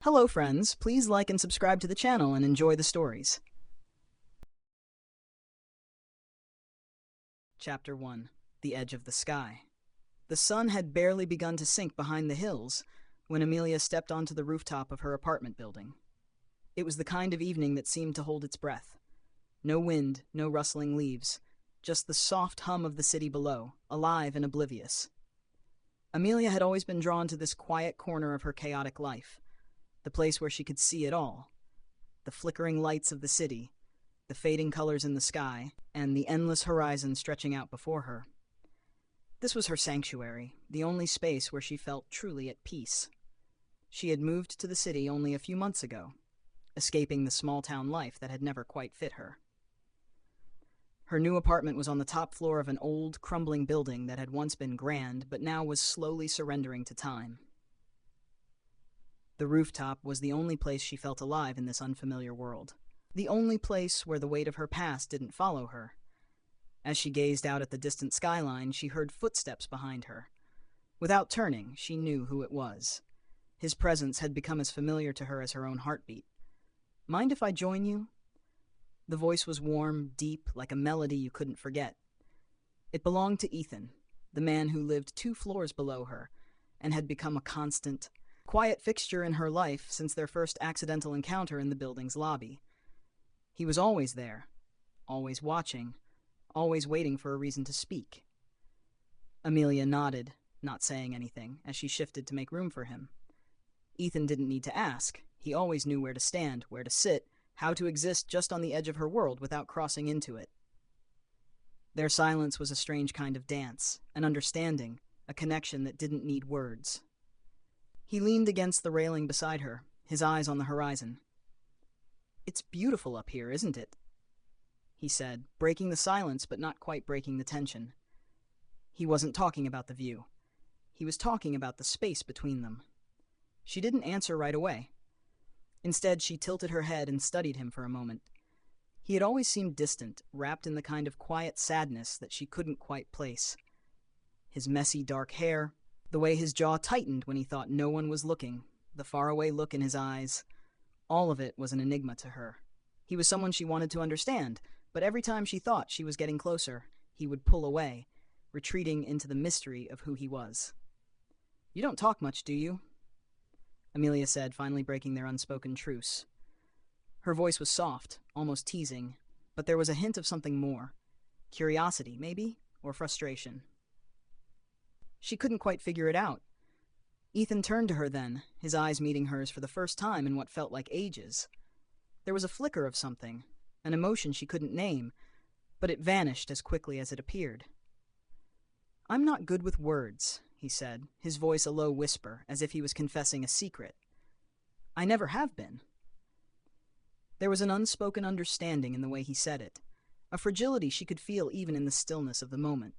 Hello friends, please like and subscribe to the channel and enjoy the stories. Chapter 1. The Edge of the Sky. The sun had barely begun to sink behind the hills when Amelia stepped onto the rooftop of her apartment building. It was the kind of evening that seemed to hold its breath. No wind, no rustling leaves, just the soft hum of the city below, alive and oblivious. Amelia had always been drawn to this quiet corner of her chaotic life, the place where she could see it all. The flickering lights of the city, the fading colors in the sky, and the endless horizon stretching out before her. This was her sanctuary, the only space where she felt truly at peace. She had moved to the city only a few months ago, escaping the small-town life that had never quite fit her. Her new apartment was on the top floor of an old, crumbling building that had once been grand, but now was slowly surrendering to time. The rooftop was the only place she felt alive in this unfamiliar world. The only place where the weight of her past didn't follow her. As she gazed out at the distant skyline, she heard footsteps behind her. Without turning, she knew who it was. His presence had become as familiar to her as her own heartbeat. "Mind if I join you?" The voice was warm, deep, like a melody you couldn't forget. It belonged to Ethan, the man who lived 2 floors below her, and had become a constant, quiet fixture in her life since their first accidental encounter in the building's lobby. He was always there, always watching, always waiting for a reason to speak. Amelia nodded, not saying anything, as she shifted to make room for him. Ethan didn't need to ask. He always knew where to stand, where to sit, how to exist just on the edge of her world without crossing into it. Their silence was a strange kind of dance, an understanding, a connection that didn't need words. He leaned against the railing beside her, his eyes on the horizon. "It's beautiful up here, isn't it?" he said, breaking the silence but not quite breaking the tension. He wasn't talking about the view. He was talking about the space between them. She didn't answer right away. Instead, she tilted her head and studied him for a moment. He had always seemed distant, wrapped in the kind of quiet sadness that she couldn't quite place. His messy dark hair, the way his jaw tightened when he thought no one was looking, the faraway look in his eyes, all of it was an enigma to her. He was someone she wanted to understand, but every time she thought she was getting closer, he would pull away, retreating into the mystery of who he was. "You don't talk much, do you?" Amelia said, finally breaking their unspoken truce. Her voice was soft, almost teasing, but there was a hint of something more. Curiosity, maybe, or frustration. She couldn't quite figure it out. Ethan turned to her then, his eyes meeting hers for the first time in what felt like ages. There was a flicker of something, an emotion she couldn't name, but it vanished as quickly as it appeared. "I'm not good with words," he said, his voice a low whisper, as if he was confessing a secret. "I never have been." There was an unspoken understanding in the way he said it, a fragility she could feel even in the stillness of the moment.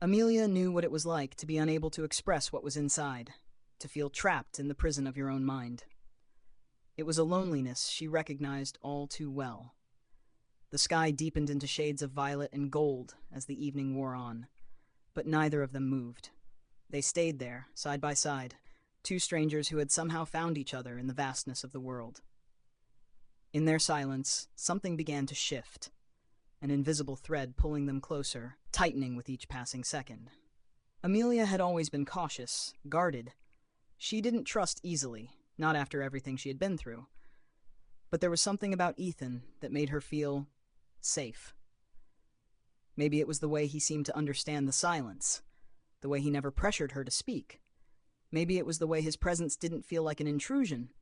Amelia knew what it was like to be unable to express what was inside, to feel trapped in the prison of your own mind. It was a loneliness she recognized all too well. The sky deepened into shades of violet and gold as the evening wore on, but neither of them moved. They stayed there, side by side, 2 strangers who had somehow found each other in the vastness of the world. In their silence, something began to shift, an invisible thread pulling them closer, tightening with each passing second. Amelia had always been cautious, guarded. She didn't trust easily, not after everything she had been through. But there was something about Ethan that made her feel safe. Maybe it was the way he seemed to understand the silence, the way he never pressured her to speak. Maybe it was the way his presence didn't feel like an intrusion,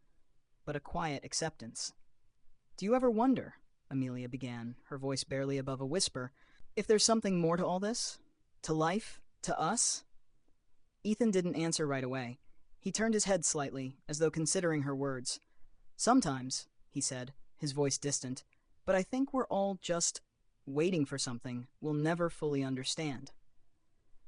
but a quiet acceptance. "Do you ever wonder," Amelia began, her voice barely above a whisper, "if there's something more to all this? To life? To us?" Ethan didn't answer right away. He turned his head slightly, as though considering her words. "Sometimes," he said, his voice distant, "but I think we're all just waiting for something we'll never fully understand."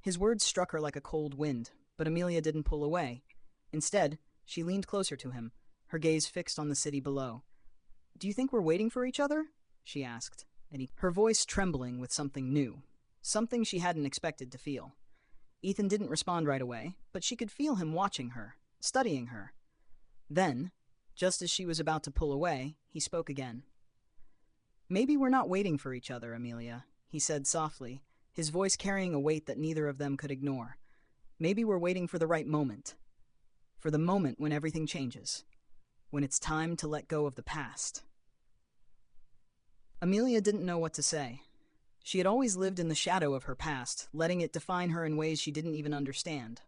His words struck her like a cold wind, but Amelia didn't pull away. Instead, she leaned closer to him, her gaze fixed on the city below. "Do you think we're waiting for each other?" she asked, her voice trembling with something new, something she hadn't expected to feel. Ethan didn't respond right away, but she could feel him watching her, studying her. Then, just as she was about to pull away, he spoke again. "Maybe we're not waiting for each other, Amelia," he said softly, his voice carrying a weight that neither of them could ignore. "Maybe we're waiting for the right moment. For the moment when everything changes. When it's time to let go of the past." Amelia didn't know what to say. She had always lived in the shadow of her past, letting it define her in ways she didn't even understand.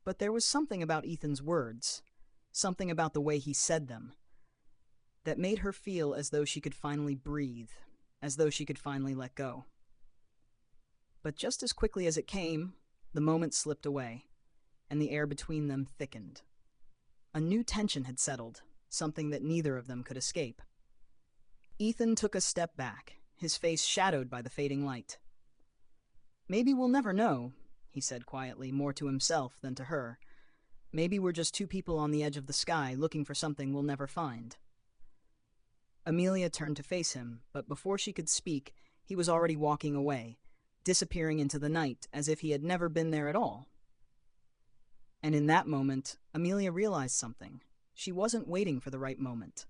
But there was something about Ethan's words, something about the way he said them, that made her feel as though she could finally breathe, as though she could finally let go. But just as quickly as it came, the moment slipped away, and the air between them thickened. A new tension had settled, something that neither of them could escape. Ethan took a step back, his face shadowed by the fading light. "Maybe we'll never know," he said quietly, more to himself than to her. "Maybe we're just two people on the edge of the sky looking for something we'll never find." Amelia turned to face him, but before she could speak, he was already walking away, disappearing into the night as if he had never been there at all. And in that moment, Amelia realized something. She wasn't waiting for the right moment.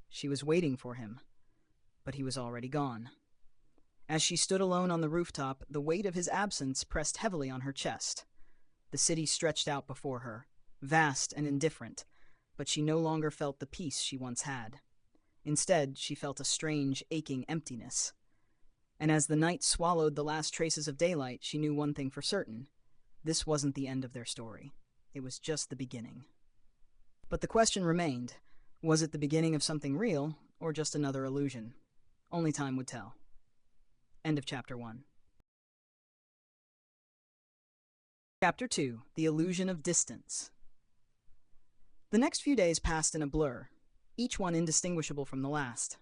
She was waiting for him, but he was already gone. As she stood alone on the rooftop, the weight of his absence pressed heavily on her chest. The city stretched out before her, vast and indifferent, but she no longer felt the peace she once had. Instead, she felt a strange, aching emptiness. And as the night swallowed the last traces of daylight, she knew one thing for certain. This wasn't the end of their story. It was just the beginning. But the question remained, was it the beginning of something real, or just another illusion? Only time would tell. End of Chapter 1. Chapter 2. The Illusion of Distance. The next few days passed in a blur, each one indistinguishable from the last.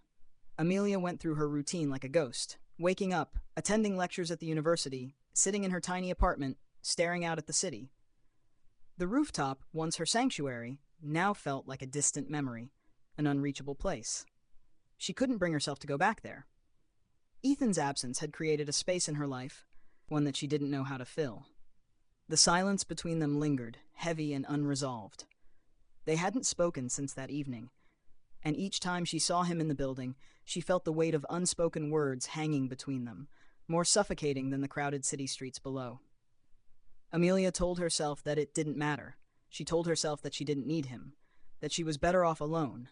Amelia went through her routine like a ghost, waking up, attending lectures at the university, sitting in her tiny apartment, staring out at the city. The rooftop, once her sanctuary, now felt like a distant memory, an unreachable place. She couldn't bring herself to go back there. Ethan's absence had created a space in her life, one that she didn't know how to fill. The silence between them lingered, heavy and unresolved. They hadn't spoken since that evening, and each time she saw him in the building, she felt the weight of unspoken words hanging between them, more suffocating than the crowded city streets below. Amelia told herself that it didn't matter. She told herself that she didn't need him, that she was better off alone,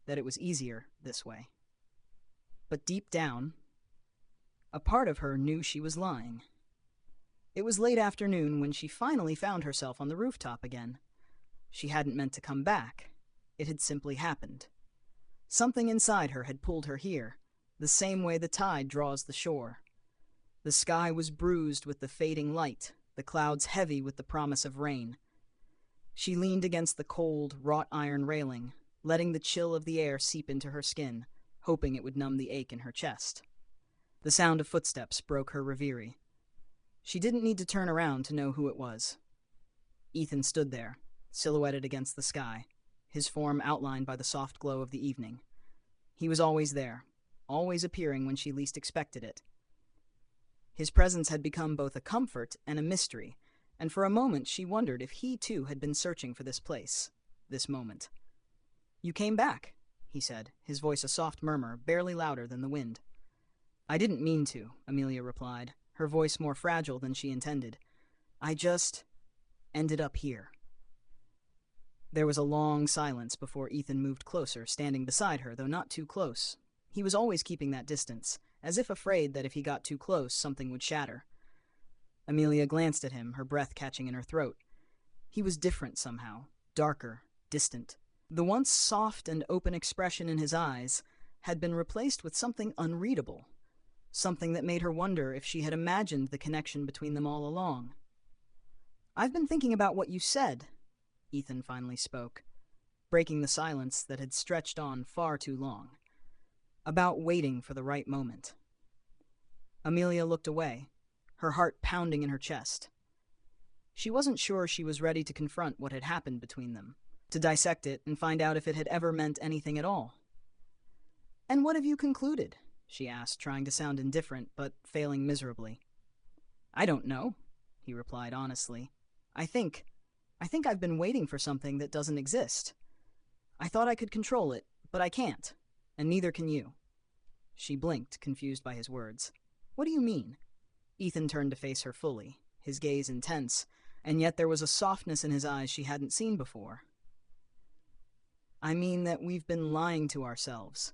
that it was easier this way. But deep down, a part of her knew she was lying. It was late afternoon when she finally found herself on the rooftop again. She hadn't meant to come back. It had simply happened. Something inside her had pulled her here, the same way the tide draws the shore. The sky was bruised with the fading light, the clouds heavy with the promise of rain. She leaned against the cold, wrought iron railing, letting the chill of the air seep into her skin, hoping it would numb the ache in her chest. The sound of footsteps broke her reverie. She didn't need to turn around to know who it was. Ethan stood there, silhouetted against the sky, his form outlined by the soft glow of the evening. He was always there, always appearing when she least expected it. His presence had become both a comfort and a mystery, and for a moment she wondered if he too had been searching for this place, this moment. "You came back," he said, his voice a soft murmur, barely louder than the wind. "I didn't mean to," Amelia replied, her voice more fragile than she intended. "I just ended up here." There was a long silence before Ethan moved closer, standing beside her, though not too close. He was always keeping that distance, as if afraid that if he got too close, something would shatter. Amelia glanced at him, her breath catching in her throat. He was different somehow, darker, distant. The once soft and open expression in his eyes had been replaced with something unreadable, something that made her wonder if she had imagined the connection between them all along. "I've been thinking about what you said," Ethan finally spoke, breaking the silence that had stretched on far too long. "About waiting for the right moment." Amelia looked away, her heart pounding in her chest. She wasn't sure she was ready to confront what had happened between them, to dissect it and find out if it had ever meant anything at all. "And what have you concluded?" she asked, trying to sound indifferent, but failing miserably. "I don't know," he replied honestly. "I think I think I've been waiting for something that doesn't exist. I thought I could control it, but I can't, and neither can you." She blinked, confused by his words. "What do you mean?" Ethan turned to face her fully, his gaze intense, and yet there was a softness in his eyes she hadn't seen before. "I mean that we've been lying to ourselves.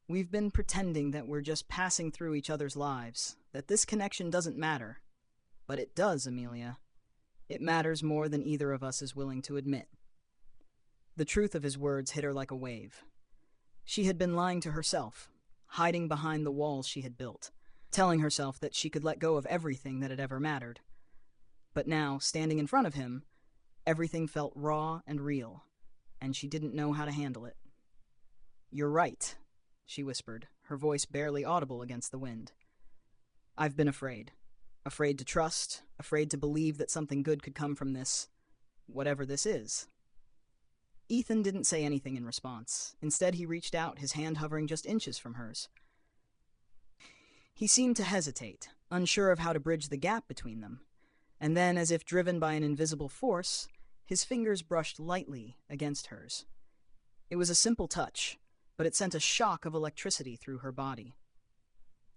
We've been pretending that we're just passing through each other's lives, that this connection doesn't matter. But it does, Amelia. It matters more than either of us is willing to admit." The truth of his words hit her like a wave. She had been lying to herself, hiding behind the walls she had built, telling herself that she could let go of everything that had ever mattered. But now, standing in front of him, everything felt raw and real, and she didn't know how to handle it. "You're right," she whispered, her voice barely audible against the wind. "I've been afraid. Afraid to trust, afraid to believe that something good could come from this, whatever this is." Ethan didn't say anything in response. Instead, he reached out, his hand hovering just inches from hers. He seemed to hesitate, unsure of how to bridge the gap between them, and then, as if driven by an invisible force, his fingers brushed lightly against hers. It was a simple touch, but it sent a shock of electricity through her body.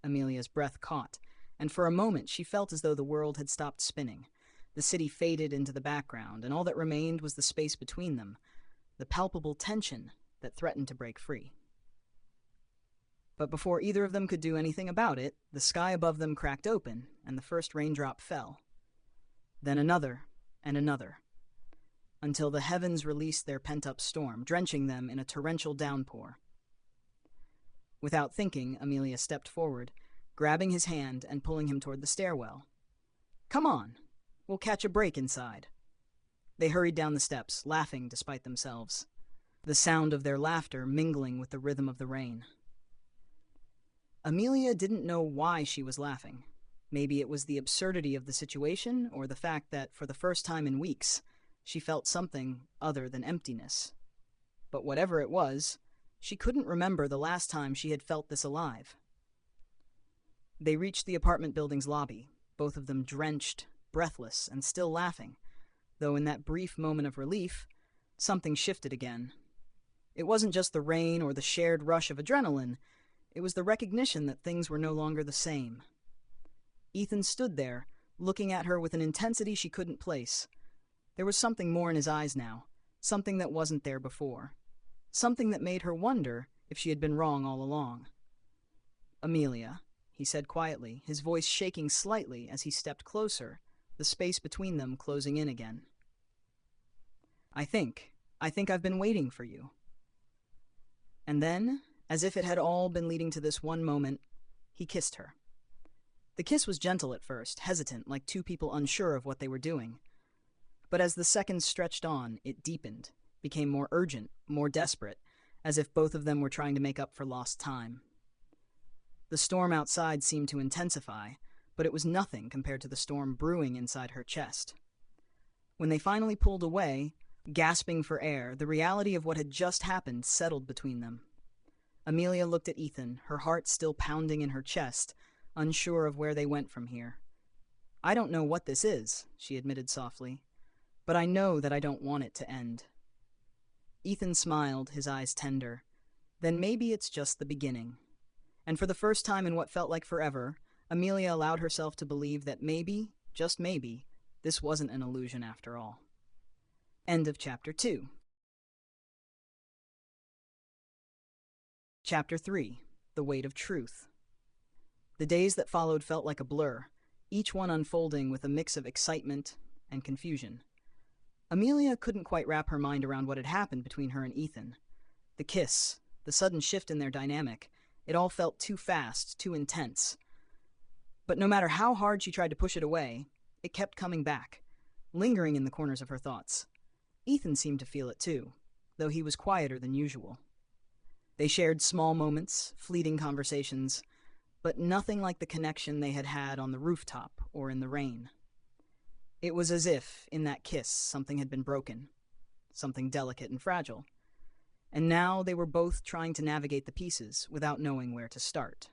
Amelia's breath caught, and for a moment she felt as though the world had stopped spinning. The city faded into the background, and all that remained was the space between them, the palpable tension that threatened to break free. But before either of them could do anything about it, the sky above them cracked open, and the first raindrop fell. Then another, and another, until the heavens released their pent-up storm, drenching them in a torrential downpour. Without thinking, Amelia stepped forward, grabbing his hand and pulling him toward the stairwell. "Come on, we'll catch a break inside." They hurried down the steps, laughing despite themselves, the sound of their laughter mingling with the rhythm of the rain. Amelia didn't know why she was laughing. Maybe it was the absurdity of the situation, or the fact that, for the first time in weeks, she felt something other than emptiness. But whatever it was, she couldn't remember the last time she had felt this alive. They reached the apartment building's lobby, both of them drenched, breathless, and still laughing, though in that brief moment of relief, something shifted again. It wasn't just the rain or the shared rush of adrenaline, it was the recognition that things were no longer the same. Ethan stood there, looking at her with an intensity she couldn't place. There was something more in his eyes now, something that wasn't there before. Something that made her wonder if she had been wrong all along. "Amelia," he said quietly, his voice shaking slightly as he stepped closer, the space between them closing in again. I think I've been waiting for you." And then, as if it had all been leading to this one moment, he kissed her. The kiss was gentle at first, hesitant, like two people unsure of what they were doing. But as the seconds stretched on, it deepened, became more urgent, more desperate, as if both of them were trying to make up for lost time. The storm outside seemed to intensify, but it was nothing compared to the storm brewing inside her chest. When they finally pulled away, gasping for air, the reality of what had just happened settled between them. Amelia looked at Ethan, her heart still pounding in her chest, unsure of where they went from here. "I don't know what this is," she admitted softly, "but I know that I don't want it to end." Ethan smiled, his eyes tender. "Then maybe it's just the beginning." And for the first time in what felt like forever, Amelia allowed herself to believe that maybe, just maybe, this wasn't an illusion after all. End of Chapter 2. Chapter 3. The Weight of Truth. The days that followed felt like a blur, each one unfolding with a mix of excitement and confusion. Amelia couldn't quite wrap her mind around what had happened between her and Ethan. The kiss, the sudden shift in their dynamic, it all felt too fast, too intense. But no matter how hard she tried to push it away, it kept coming back, lingering in the corners of her thoughts. Ethan seemed to feel it too, though he was quieter than usual. They shared small moments, fleeting conversations, but nothing like the connection they had had on the rooftop or in the rain. It was as if, in that kiss, something had been broken, something delicate and fragile, and now they were both trying to navigate the pieces without knowing where to start.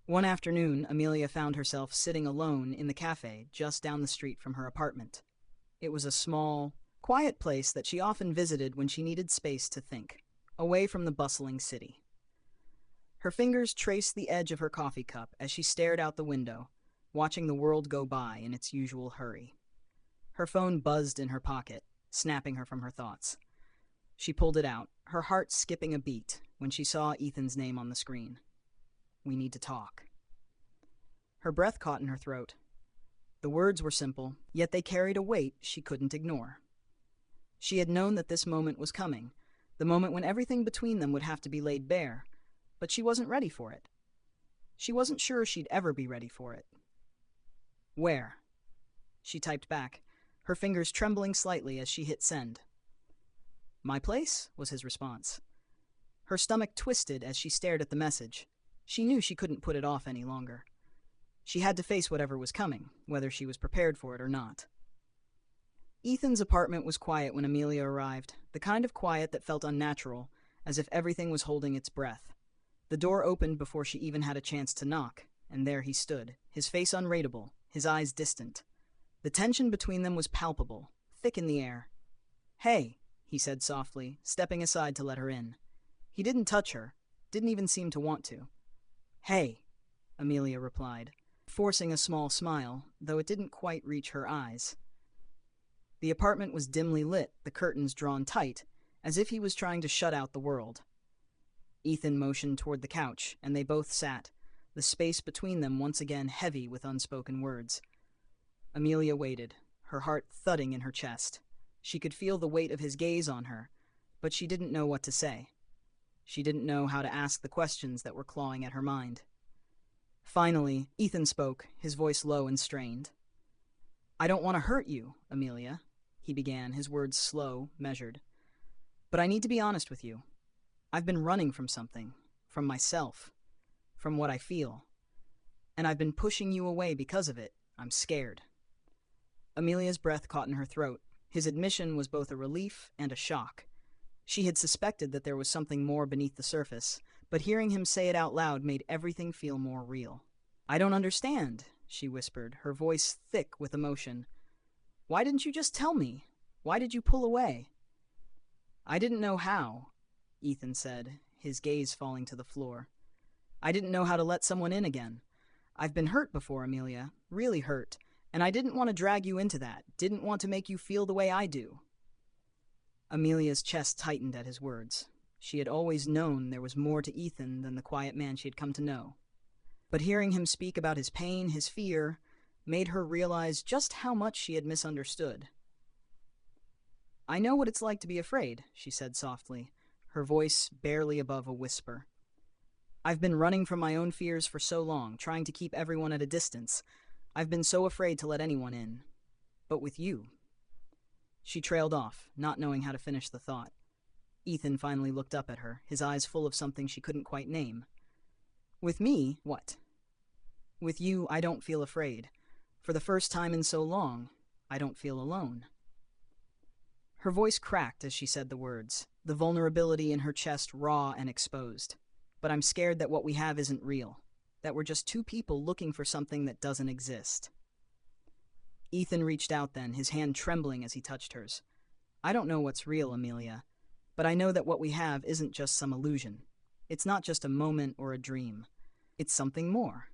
One afternoon, Amelia found herself sitting alone in the cafe just down the street from her apartment. It was a small, quiet place that she often visited when she needed space to think, away from the bustling city. Her fingers traced the edge of her coffee cup as she stared out the window, watching the world go by in its usual hurry. Her phone buzzed in her pocket, snapping her from her thoughts. She pulled it out, her heart skipping a beat when she saw Ethan's name on the screen. "We need to talk." Her breath caught in her throat. The words were simple, yet they carried a weight she couldn't ignore. She had known that this moment was coming, the moment when everything between them would have to be laid bare, but she wasn't ready for it. She wasn't sure she'd ever be ready for it. "Where?" She typed back, her fingers trembling slightly as she hit send. "My place," was his response. Her stomach twisted as she stared at the message. She knew she couldn't put it off any longer. She had to face whatever was coming, whether she was prepared for it or not. Ethan's apartment was quiet when Amelia arrived, the kind of quiet that felt unnatural, as if everything was holding its breath. The door opened before she even had a chance to knock, and there he stood, his face unreadable, his eyes distant. The tension between them was palpable, thick in the air. "Hey," he said softly, stepping aside to let her in. He didn't touch her, didn't even seem to want to. "Hey," Amelia replied, forcing a small smile, though it didn't quite reach her eyes. The apartment was dimly lit, the curtains drawn tight, as if he was trying to shut out the world. Ethan motioned toward the couch, and they both sat, the space between them once again heavy with unspoken words. Amelia waited, her heart thudding in her chest. She could feel the weight of his gaze on her, but she didn't know what to say. She didn't know how to ask the questions that were clawing at her mind. Finally, Ethan spoke, his voice low and strained. "I don't want to hurt you, Amelia," he began, his words slow, measured. "But I need to be honest with you. I've been running from something, from myself, from what I feel. And I've been pushing you away because of it. I'm scared." Amelia's breath caught in her throat. His admission was both a relief and a shock. She had suspected that there was something more beneath the surface, but hearing him say it out loud made everything feel more real. "I don't understand," she whispered, her voice thick with emotion. "Why didn't you just tell me? Why did you pull away?" "I didn't know how," Ethan said, his gaze falling to the floor. "I didn't know how to let someone in again. I've been hurt before, Amelia, really hurt, and I didn't want to drag you into that, didn't want to make you feel the way I do." Amelia's chest tightened at his words. She had always known there was more to Ethan than the quiet man she had come to know. But hearing him speak about his pain, his fear, made her realize just how much she had misunderstood. "I know what it's like to be afraid," she said softly, her voice barely above a whisper. "I've been running from my own fears for so long, trying to keep everyone at a distance. I've been so afraid to let anyone in. But with you." She trailed off, not knowing how to finish the thought. Ethan finally looked up at her, his eyes full of something she couldn't quite name. "With me, what?" "With you, I don't feel afraid. For the first time in so long, I don't feel alone." Her voice cracked as she said the words, the vulnerability in her chest raw and exposed. "But I'm scared that what we have isn't real, that we're just two people looking for something that doesn't exist." Ethan reached out then, his hand trembling as he touched hers. "I don't know what's real, Amelia, but I know that what we have isn't just some illusion. It's not just a moment or a dream. It's something more."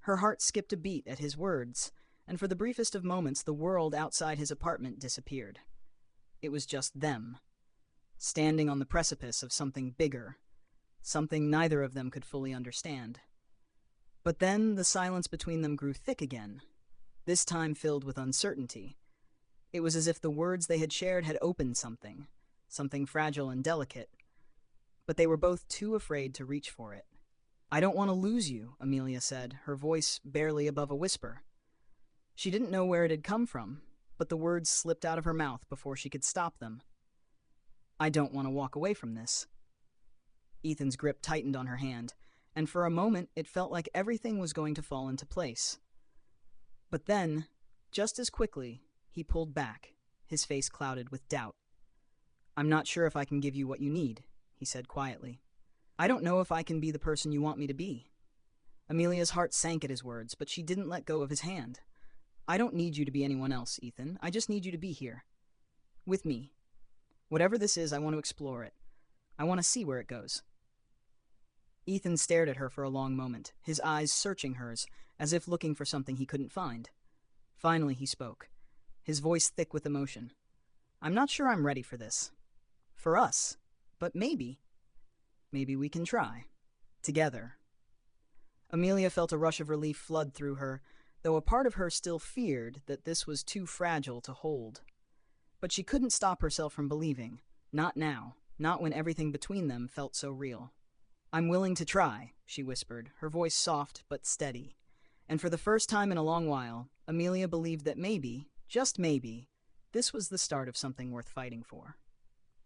Her heart skipped a beat at his words, and for the briefest of moments the world outside his apartment disappeared. It was just them, standing on the precipice of something bigger, something neither of them could fully understand. But then the silence between them grew thick again, this time filled with uncertainty. It was as if the words they had shared had opened something fragile and delicate, but they were both too afraid to reach for it. "I don't want to lose you," Amelia said, her voice barely above a whisper. She didn't know where it had come from, but the words slipped out of her mouth before she could stop them. "I don't want to walk away from this." Ethan's grip tightened on her hand, and for a moment it felt like everything was going to fall into place. But then, just as quickly, he pulled back, his face clouded with doubt. "I'm not sure if I can give you what you need," he said quietly. "I don't know if I can be the person you want me to be." Amelia's heart sank at his words, but she didn't let go of his hand. I don't need you to be anyone else, Ethan. I just need you to be here. With me. Whatever this is, I want to explore it. I want to see where it goes. Ethan stared at her for a long moment, his eyes searching hers, as if looking for something he couldn't find. Finally, he spoke, his voice thick with emotion. I'm not sure I'm ready for this. For us. But maybe. Maybe we can try. Together. Amelia felt a rush of relief flood through her, though a part of her still feared that this was too fragile to hold. But she couldn't stop herself from believing. Not now. Not when everything between them felt so real. I'm willing to try, she whispered, her voice soft but steady. And for the first time in a long while, Amelia believed that maybe, just maybe, this was the start of something worth fighting for.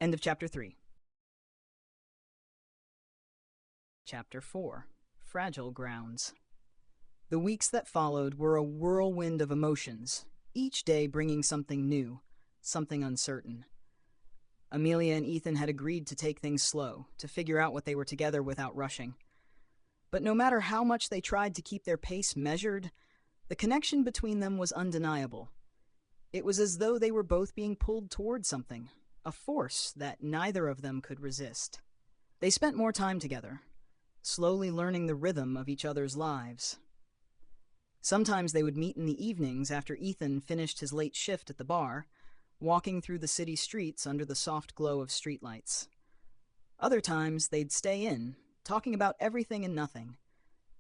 End of Chapter 3. Chapter 4. Fragile Grounds. The weeks that followed were a whirlwind of emotions, each day bringing something new, something uncertain. Amelia and Ethan had agreed to take things slow, to figure out what they were together without rushing. But no matter how much they tried to keep their pace measured, the connection between them was undeniable. It was as though they were both being pulled toward something, a force that neither of them could resist. They spent more time together, slowly learning the rhythm of each other's lives. Sometimes they would meet in the evenings after Ethan finished his late shift at the bar, walking through the city streets under the soft glow of streetlights. Other times they'd stay in, talking about everything and nothing,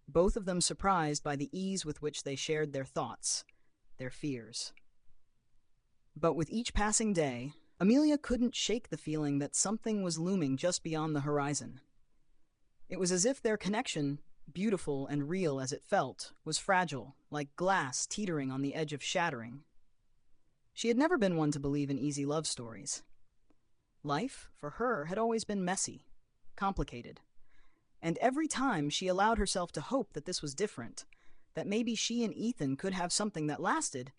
both of them surprised by the ease with which they shared their thoughts, their fears. But with each passing day, Amelia couldn't shake the feeling that something was looming just beyond the horizon. It was as if their connection, beautiful and real as it felt, was fragile, like glass teetering on the edge of shattering. She had never been one to believe in easy love stories. Life, for her, had always been messy, complicated. And every time she allowed herself to hope that this was different, that maybe she and Ethan could have something that lasted,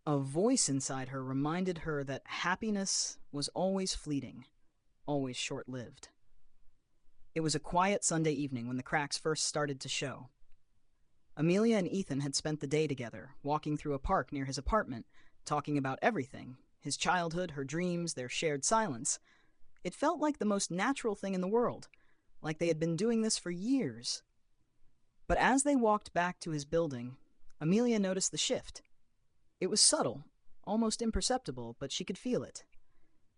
a voice inside her reminded her that happiness was always fleeting, always short-lived. It was a quiet Sunday evening when the cracks first started to show. Amelia and Ethan had spent the day together, walking through a park near his apartment, talking about everything, his childhood, her dreams, their shared silence. It felt like the most natural thing in the world, like they had been doing this for years. But as they walked back to his building, Amelia noticed the shift. It was subtle, almost imperceptible, but she could feel it.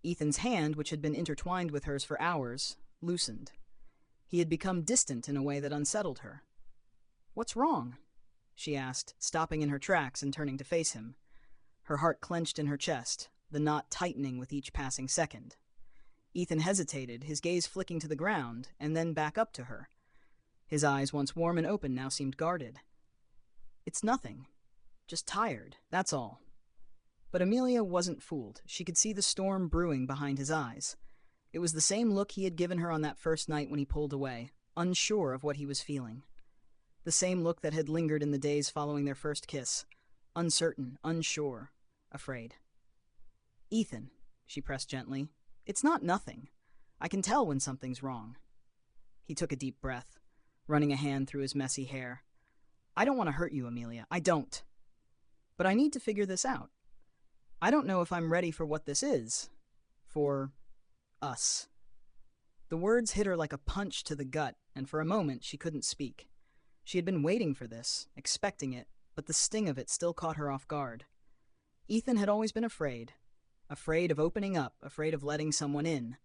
Ethan's hand, which had been intertwined with hers for hours, loosened. He had become distant in a way that unsettled her. "What's wrong?" she asked, stopping in her tracks and turning to face him. Her heart clenched in her chest, the knot tightening with each passing second. Ethan hesitated, his gaze flicking to the ground, and then back up to her. His eyes, once warm and open, now seemed guarded. "It's nothing. Just tired, that's all." But Amelia wasn't fooled. She could see the storm brewing behind his eyes. It was the same look he had given her on that first night when he pulled away, unsure of what he was feeling. The same look that had lingered in the days following their first kiss. Uncertain, unsure, afraid. "Ethan," she pressed gently, "it's not nothing. I can tell when something's wrong." He took a deep breath, running a hand through his messy hair. "I don't want to hurt you, Amelia. I don't. But I need to figure this out. I don't know if I'm ready for what this is. For us." The words hit her like a punch to the gut, and for a moment she couldn't speak. She had been waiting for this, expecting it, but the sting of it still caught her off guard. Ethan had always been afraid of opening up, afraid of letting someone in,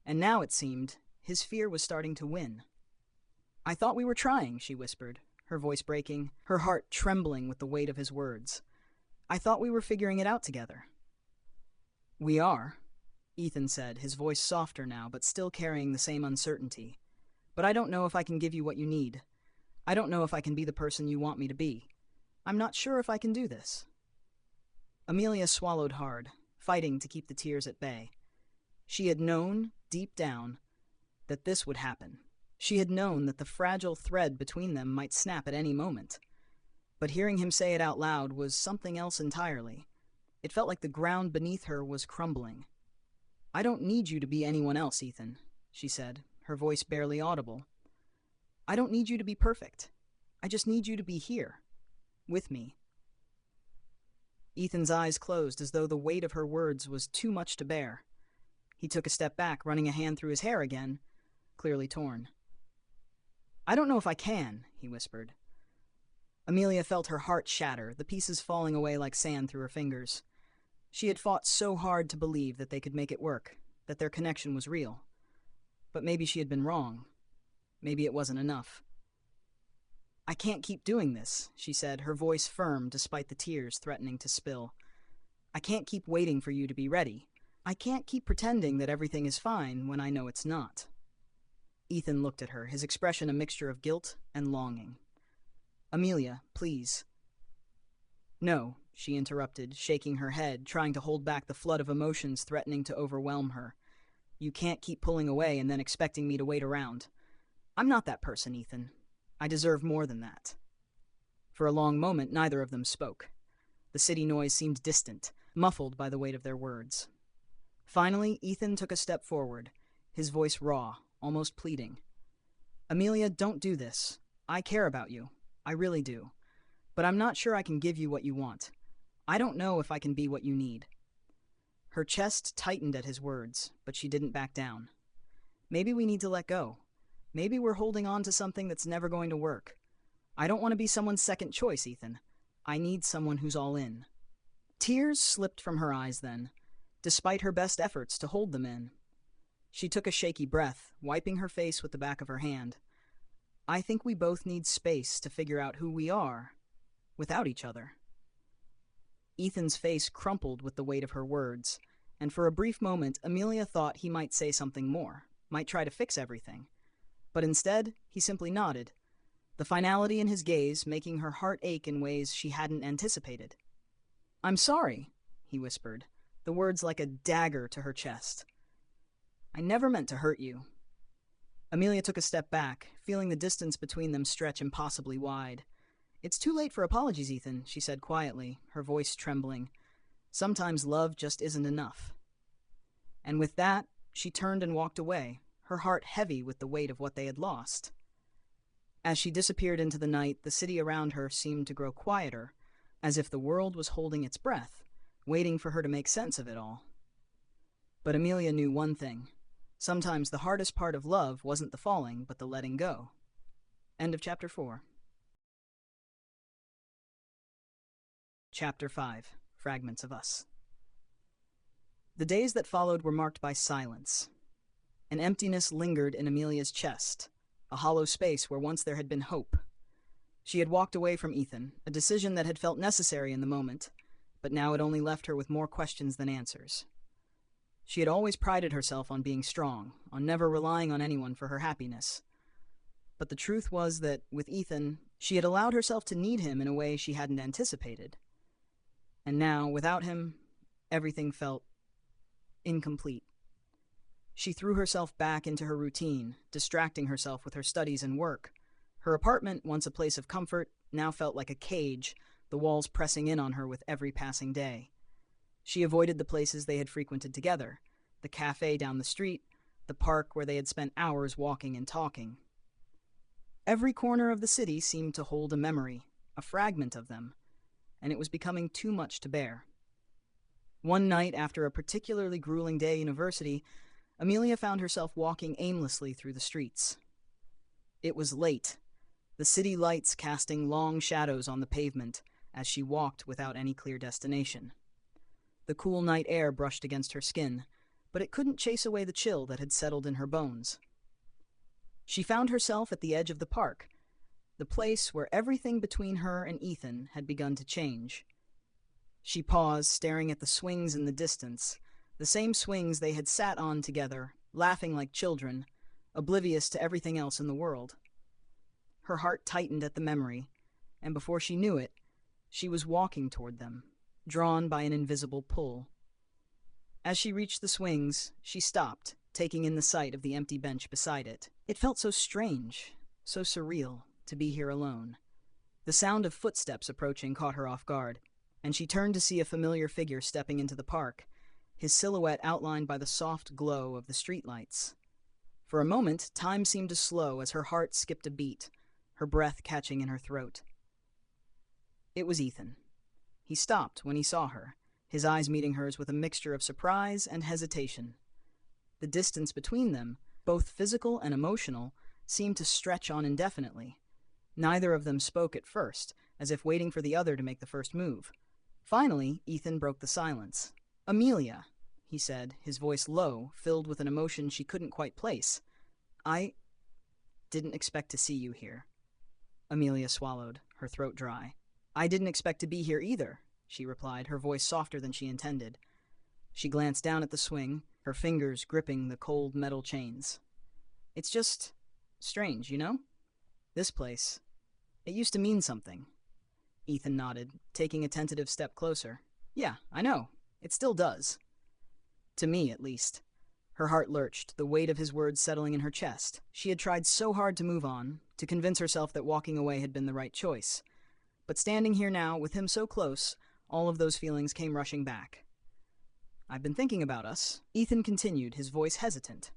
and now it seemed his fear was starting to win. "I thought we were trying," she whispered, her voice breaking, her heart trembling with the weight of his words. "I thought we were figuring it out together." "We are," Ethan said, his voice softer now, but still carrying the same uncertainty. "But I don't know if I can give you what you need. I don't know if I can be the person you want me to be. I'm not sure if I can do this." Amelia swallowed hard, fighting to keep the tears at bay. She had known, deep down, that this would happen. She had known that the fragile thread between them might snap at any moment. But hearing him say it out loud was something else entirely. It felt like the ground beneath her was crumbling. "I don't need you to be anyone else, Ethan," she said, her voice barely audible. "I don't need you to be perfect. I just need you to be here, with me." Ethan's eyes closed as though the weight of her words was too much to bear. He took a step back, running a hand through his hair again, clearly torn. "I don't know if I can," he whispered. Amelia felt her heart shatter, the pieces falling away like sand through her fingers. She had fought so hard to believe that they could make it work, that their connection was real. But maybe she had been wrong. Maybe it wasn't enough. "I can't keep doing this," she said, her voice firm despite the tears threatening to spill. "I can't keep waiting for you to be ready. I can't keep pretending that everything is fine when I know it's not." Ethan looked at her, his expression a mixture of guilt and longing. "Amelia, please." "No," she interrupted, shaking her head, trying to hold back the flood of emotions threatening to overwhelm her. "You can't keep pulling away and then expecting me to wait around. I'm not that person, Ethan. I deserve more than that." For a long moment, neither of them spoke. The city noise seemed distant, muffled by the weight of their words. Finally, Ethan took a step forward, his voice raw, almost pleading. "Amelia, don't do this. I care about you. I really do. But I'm not sure I can give you what you want. I don't know if I can be what you need." Her chest tightened at his words, but she didn't back down. "Maybe we need to let go. Maybe we're holding on to something that's never going to work. I don't want to be someone's second choice, Ethan. I need someone who's all in." Tears slipped from her eyes then, despite her best efforts to hold them in. She took a shaky breath, wiping her face with the back of her hand. "I think we both need space to figure out who we are, without each other." Ethan's face crumpled with the weight of her words, and for a brief moment Amelia thought he might say something more, might try to fix everything. But instead, he simply nodded, the finality in his gaze making her heart ache in ways she hadn't anticipated. "I'm sorry," he whispered, the words like a dagger to her chest. "I never meant to hurt you." Amelia took a step back, feeling the distance between them stretch impossibly wide. "It's too late for apologies, Ethan," she said quietly, her voice trembling. "Sometimes love just isn't enough." And with that, she turned and walked away, her heart heavy with the weight of what they had lost. As she disappeared into the night, the city around her seemed to grow quieter, as if the world was holding its breath, waiting for her to make sense of it all. But Amelia knew one thing. Sometimes the hardest part of love wasn't the falling, but the letting go. End of Chapter 4. Chapter 5. Fragments of Us. The days that followed were marked by silence. An emptiness lingered in Amelia's chest, a hollow space where once there had been hope. She had walked away from Ethan, a decision that had felt necessary in the moment, but now it only left her with more questions than answers. She had always prided herself on being strong, on never relying on anyone for her happiness. But the truth was that, with Ethan, she had allowed herself to need him in a way she hadn't anticipated. And now, without him, everything felt incomplete. She threw herself back into her routine, distracting herself with her studies and work. Her apartment, once a place of comfort, now felt like a cage, the walls pressing in on her with every passing day. She avoided the places they had frequented together, the cafe down the street, the park where they had spent hours walking and talking. Every corner of the city seemed to hold a memory, a fragment of them, and it was becoming too much to bear. One night, after a particularly grueling day at university, Amelia found herself walking aimlessly through the streets. It was late, the city lights casting long shadows on the pavement as she walked without any clear destination. The cool night air brushed against her skin, but it couldn't chase away the chill that had settled in her bones. She found herself at the edge of the park, the place where everything between her and Ethan had begun to change. She paused, staring at the swings in the distance, the same swings they had sat on together, laughing like children, oblivious to everything else in the world. Her heart tightened at the memory, and before she knew it, she was walking toward them, drawn by an invisible pull. As she reached the swings, she stopped, taking in the sight of the empty bench beside it. It felt so strange, so surreal, to be here alone. The sound of footsteps approaching caught her off guard, and she turned to see a familiar figure stepping into the park, his silhouette outlined by the soft glow of the streetlights. For a moment, time seemed to slow as her heart skipped a beat, her breath catching in her throat. It was Ethan. He stopped when he saw her, his eyes meeting hers with a mixture of surprise and hesitation. The distance between them, both physical and emotional, seemed to stretch on indefinitely. Neither of them spoke at first, as if waiting for the other to make the first move. Finally, Ethan broke the silence. "Amelia," he said, his voice low, filled with an emotion she couldn't quite place. "I didn't expect to see you here." Amelia swallowed, her throat dry. "I didn't expect to be here either," she replied, her voice softer than she intended. She glanced down at the swing, her fingers gripping the cold metal chains. "It's just strange, you know? This place, it used to mean something." Ethan nodded, taking a tentative step closer. "Yeah, I know. It still does. To me, at least." Her heart lurched, the weight of his words settling in her chest. She had tried so hard to move on, to convince herself that walking away had been the right choice. But standing here now, with him so close, all of those feelings came rushing back. "I've been thinking about us," Ethan continued, his voice hesitant.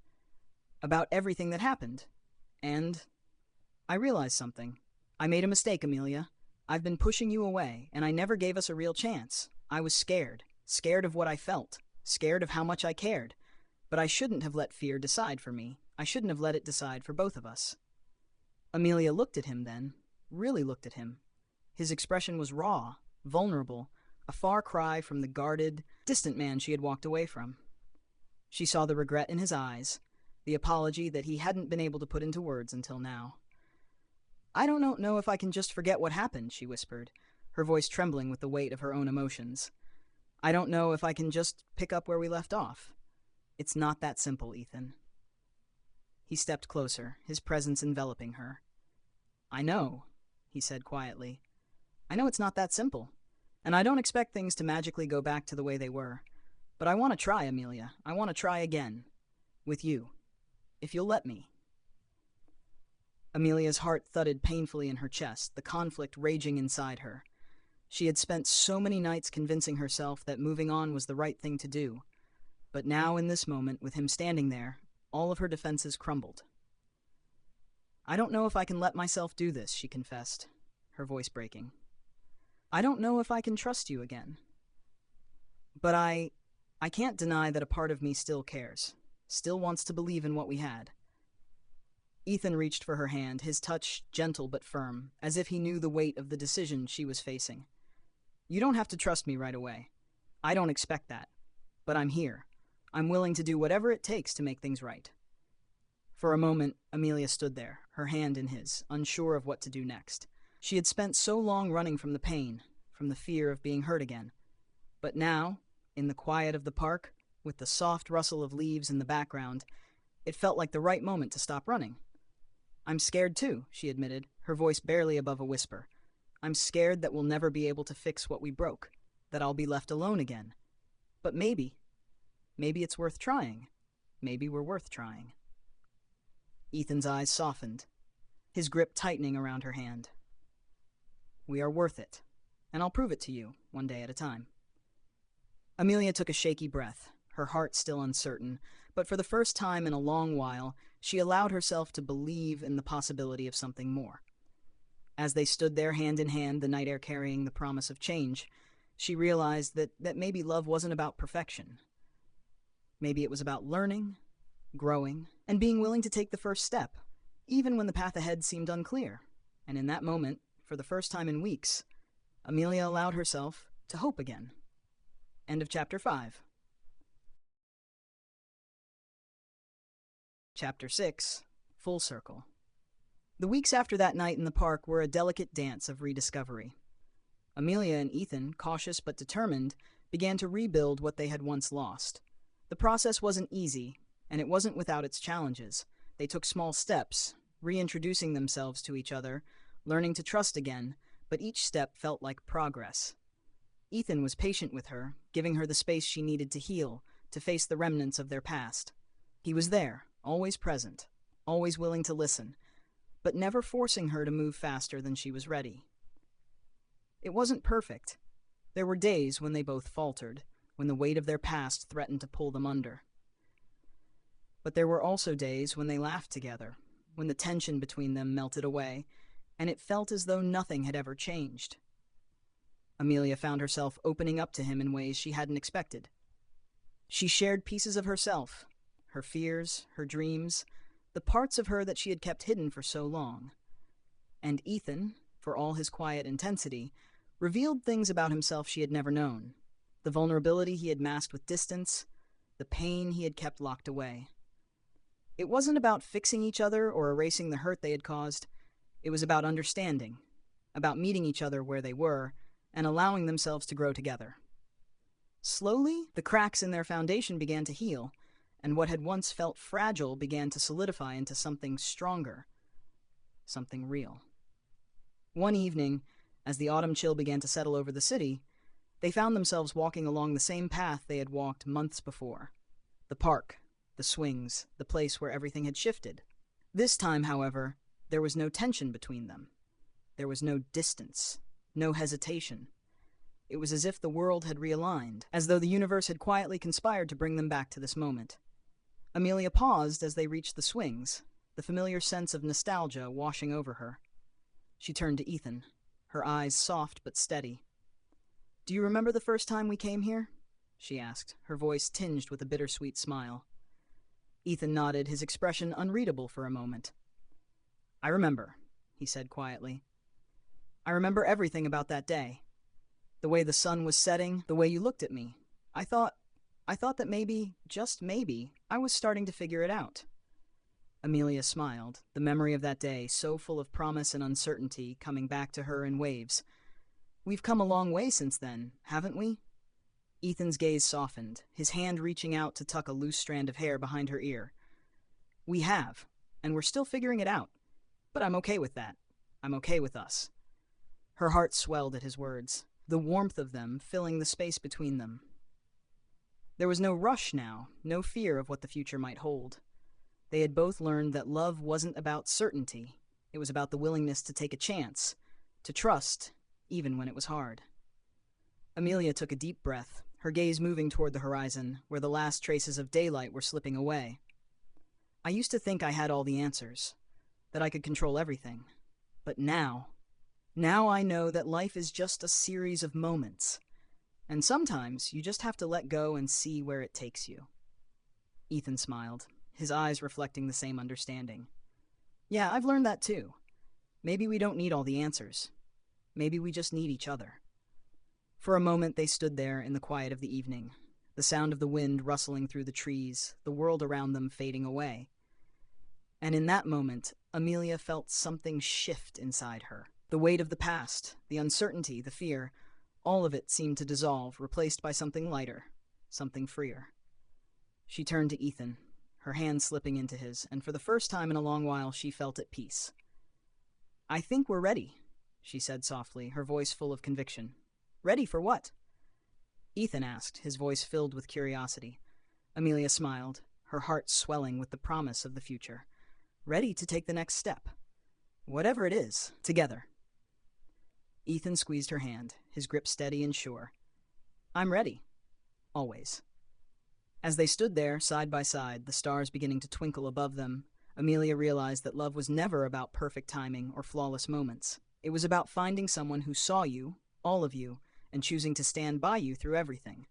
"About everything that happened. And I realized something. I made a mistake, Amelia. I've been pushing you away, and I never gave us a real chance. I was scared. Scared of what I felt. Scared of how much I cared. But I shouldn't have let fear decide for me. I shouldn't have let it decide for both of us." Amelia looked at him then, really looked at him. His expression was raw, vulnerable, a far cry from the guarded, distant man she had walked away from. She saw the regret in his eyes, the apology that he hadn't been able to put into words until now. "I don't know if I can just forget what happened," she whispered, her voice trembling with the weight of her own emotions. "I don't know if I can just pick up where we left off. It's not that simple, Ethan." He stepped closer, his presence enveloping her. "I know," he said quietly. "I know it's not that simple. And I don't expect things to magically go back to the way they were. But I want to try, Amelia. I want to try again. With you. If you'll let me." Amelia's heart thudded painfully in her chest, the conflict raging inside her. She had spent so many nights convincing herself that moving on was the right thing to do. But now, in this moment, with him standing there, all of her defenses crumbled. "I don't know if I can let myself do this," she confessed, her voice breaking. "I don't know if I can trust you again. But I can't deny that a part of me still cares, still wants to believe in what we had." Ethan reached for her hand, his touch gentle but firm, as if he knew the weight of the decision she was facing. "You don't have to trust me right away. I don't expect that. But I'm here. I'm willing to do whatever it takes to make things right." For a moment, Amelia stood there, her hand in his, unsure of what to do next. She had spent so long running from the pain, from the fear of being hurt again. But now, in the quiet of the park, with the soft rustle of leaves in the background, it felt like the right moment to stop running. "I'm scared too," she admitted, her voice barely above a whisper. "I'm scared that we'll never be able to fix what we broke, that I'll be left alone again. But maybe it's worth trying. Maybe we're worth trying." Ethan's eyes softened, his grip tightening around her hand. "We are worth it, and I'll prove it to you, one day at a time." Amelia took a shaky breath, her heart still uncertain, but for the first time in a long while, she allowed herself to believe in the possibility of something more. As they stood there hand in hand, the night air carrying the promise of change, she realized that maybe love wasn't about perfection. Maybe it was about learning, growing, and being willing to take the first step, even when the path ahead seemed unclear. And in that moment, for the first time in weeks, Amelia allowed herself to hope again. End of Chapter 5. Chapter 6. Full Circle. The weeks after that night in the park were a delicate dance of rediscovery. Amelia and Ethan, cautious but determined, began to rebuild what they had once lost. The process wasn't easy, and it wasn't without its challenges. They took small steps, reintroducing themselves to each other, learning to trust again, but each step felt like progress. Ethan was patient with her, giving her the space she needed to heal, to face the remnants of their past. He was there, always present, always willing to listen, but never forcing her to move faster than she was ready. It wasn't perfect. There were days when they both faltered, when the weight of their past threatened to pull them under. But there were also days when they laughed together, when the tension between them melted away, and it felt as though nothing had ever changed. Amelia found herself opening up to him in ways she hadn't expected. She shared pieces of herself, her fears, her dreams, the parts of her that she had kept hidden for so long. And Ethan, for all his quiet intensity, revealed things about himself she had never known. The vulnerability he had masked with distance, the pain he had kept locked away. It wasn't about fixing each other or erasing the hurt they had caused. It was about understanding, about meeting each other where they were, and allowing themselves to grow together. Slowly, the cracks in their foundation began to heal, and what had once felt fragile began to solidify into something stronger, something real. One evening, as the autumn chill began to settle over the city, they found themselves walking along the same path they had walked months before. The park, the swings, the place where everything had shifted. This time, however, there was no tension between them. There was no distance, no hesitation. It was as if the world had realigned, as though the universe had quietly conspired to bring them back to this moment. Amelia paused as they reached the swings, the familiar sense of nostalgia washing over her. She turned to Ethan, her eyes soft but steady. "Do you remember the first time we came here?" she asked, her voice tinged with a bittersweet smile. Ethan nodded, his expression unreadable for a moment. "I remember," he said quietly. "I remember everything about that day. The way the sun was setting, the way you looked at me. I thought that maybe, just maybe, I was starting to figure it out." Amelia smiled, the memory of that day, so full of promise and uncertainty, coming back to her in waves. "We've come a long way since then, haven't we?" Ethan's gaze softened, his hand reaching out to tuck a loose strand of hair behind her ear. "We have, and we're still figuring it out. But I'm okay with that. I'm okay with us." Her heart swelled at his words, the warmth of them filling the space between them. There was no rush now, no fear of what the future might hold. They had both learned that love wasn't about certainty. It was about the willingness to take a chance, to trust, even when it was hard. Amelia took a deep breath, her gaze moving toward the horizon, where the last traces of daylight were slipping away. "I used to think I had all the answers, that I could control everything. But now I know that life is just a series of moments. And sometimes you just have to let go and see where it takes you." Ethan smiled, his eyes reflecting the same understanding. "Yeah, I've learned that too. Maybe we don't need all the answers. Maybe we just need each other." For a moment they stood there in the quiet of the evening, the sound of the wind rustling through the trees, the world around them fading away. And in that moment, Amelia felt something shift inside her. The weight of the past, the uncertainty, the fear, all of it seemed to dissolve, replaced by something lighter, something freer. She turned to Ethan, her hand slipping into his, and for the first time in a long while she felt at peace. "I think we're ready," she said softly, her voice full of conviction. "Ready for what?" Ethan asked, his voice filled with curiosity. Amelia smiled, her heart swelling with the promise of the future. "Ready to take the next step. Whatever it is, together." Ethan squeezed her hand, his grip steady and sure. "I'm ready. Always." As they stood there, side by side, the stars beginning to twinkle above them, Amelia realized that love was never about perfect timing or flawless moments. It was about finding someone who saw you, all of you, and choosing to stand by you through everything.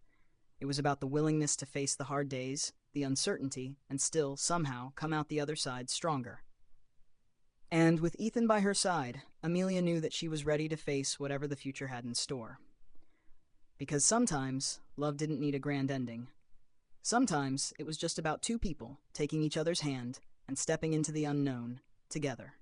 It was about the willingness to face the hard days, the uncertainty, and still, somehow, come out the other side stronger. And with Ethan by her side, Amelia knew that she was ready to face whatever the future had in store. Because sometimes, love didn't need a grand ending. Sometimes, it was just about two people taking each other's hand and stepping into the unknown together.